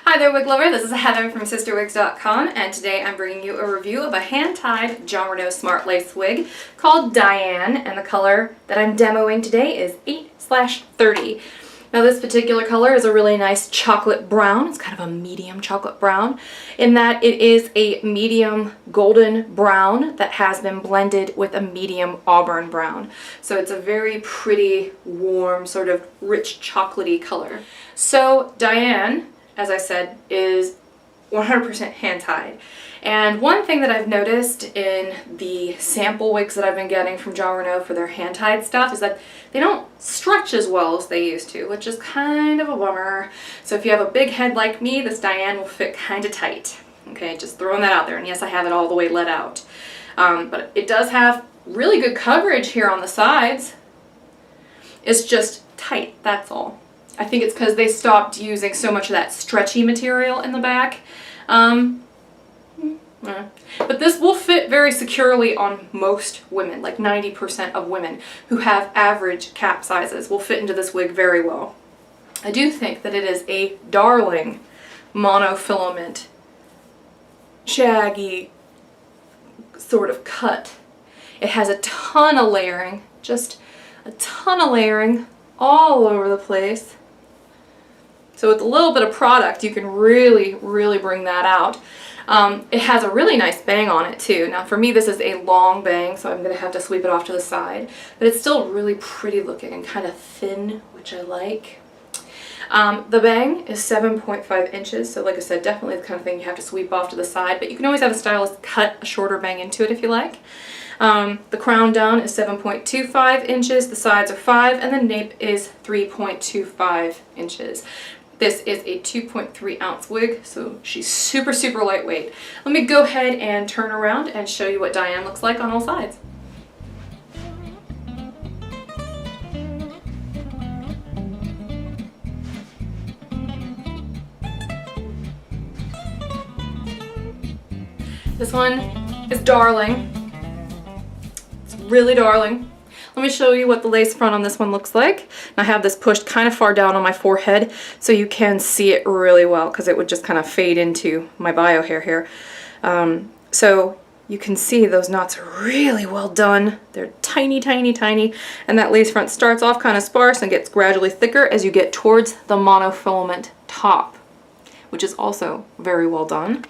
Hi there, wig lover. This is Heather from CysterWigs.com, and today I'm bringing you a review of a hand-tied Jon Renau Smart Lace wig called Diane, and the color that I'm demoing today is 8/30. Now this particular color is a really nice chocolate brown. It's kind of a medium chocolate brown in that it is a medium golden brown that has been blended with a medium auburn brown. So it's a very pretty, warm, sort of rich chocolatey color. So Diane, as I said, is 100% hand-tied. And one thing that I've noticed in the sample wigs that I've been getting from Jon Renau for their hand-tied stuff is that they don't stretch as well as they used to, which is kind of a bummer. So if you have a big head like me, this Diane will fit kind of tight. Okay, just throwing that out there. And yes, I have it all the way let out. But it does have really good coverage here on the sides. It's just tight, that's all. I think it's because they stopped using so much of that stretchy material in the back. But this will fit very securely on most women, like 90% of women who have average cap sizes will fit into this wig very well. I do think that it is a darling monofilament, shaggy sort of cut. It has a ton of layering, just a ton of layering all over the place. So with a little bit of product, you can really, really bring that out. It has a really nice bang on it too. Now for me, this is a long bang, so I'm going to have to sweep it off to the side. But it's still really pretty looking and kind of thin, which I like. The bang is 7.5 inches, so like I said, definitely the kind of thing you have to sweep off to the side, but you can always have a stylist cut a shorter bang into it if you like. The crown down is 7.25 inches, the sides are 5, and the nape is 3.25 inches. This is a 2.3 ounce wig, so she's super, super lightweight. Let me go ahead and turn around and show you what Diane looks like on all sides. This one is darling. It's really darling. Let me show you what the lace front on this one looks like. And I have this pushed kind of far down on my forehead so you can see it really well because it would just kind of fade into my bio hair here. So you can see those knots are really well done. They're tiny, tiny, tiny. And that lace front starts off kind of sparse and gets gradually thicker as you get towards the monofilament top, which is also very well done.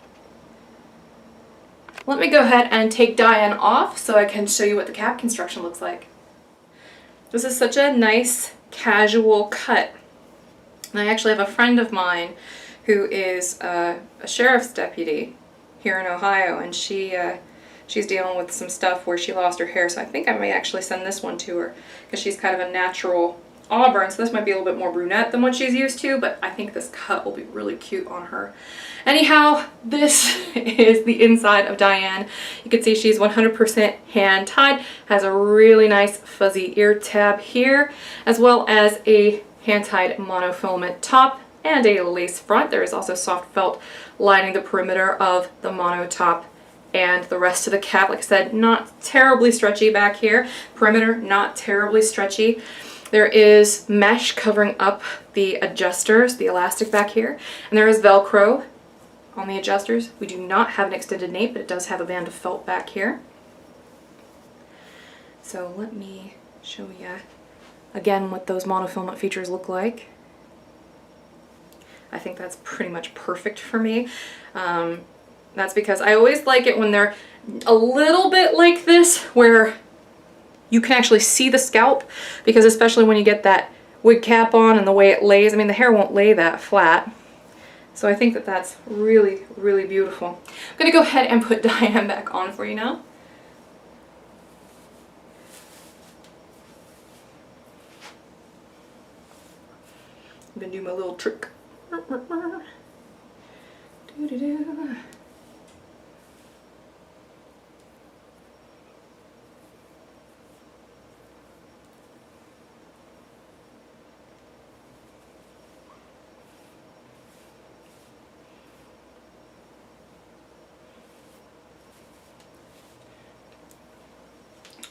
Let me go ahead and take Diane off so I can show you what the cap construction looks like. This is such a nice casual cut. And I actually have a friend of mine who is a sheriff's deputy here in Ohio, and she's dealing with some stuff where she lost her hair, so I think I may actually send this one to her because she's kind of a natural auburn, so this might be a little bit more brunette than what she's used to, but I think this cut will be really cute on her. Anyhow, this is the inside of Diane. You can see she's 100% hand tied, has a really nice fuzzy ear tab here, as well as a hand tied monofilament top and a lace front. There is also soft felt lining the perimeter of the mono top and the rest of the cap. Like I said, not terribly stretchy back here. Perimeter, not terribly stretchy. There is mesh covering up the adjusters, the elastic back here, and there is Velcro on the adjusters. We do not have an extended nape, but it does have a band of felt back here. So let me show you again what those monofilament features look like. I think that's pretty much perfect for me. That's because I always like it when they're a little bit like this, where you can actually see the scalp, because especially when you get that wig cap on and the way it lays, I mean the hair won't lay that flat. So I think that that's really, really beautiful. I'm going to go ahead and put Diane back on for you now. I'm going to do my little trick. Doo-doo-doo.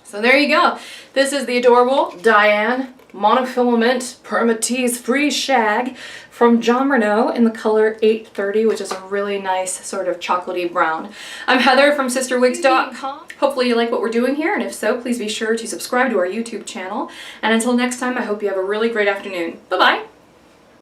So there you go. This is the adorable Diane monofilament permatease free shag from Jon Renau in the color 830, which is a really nice sort of chocolatey brown. I'm Heather from CysterWigs.com. Hopefully you like what we're doing here, and if so, please be sure to subscribe to our YouTube channel. And until next time, I hope you have a really great afternoon. Bye-bye.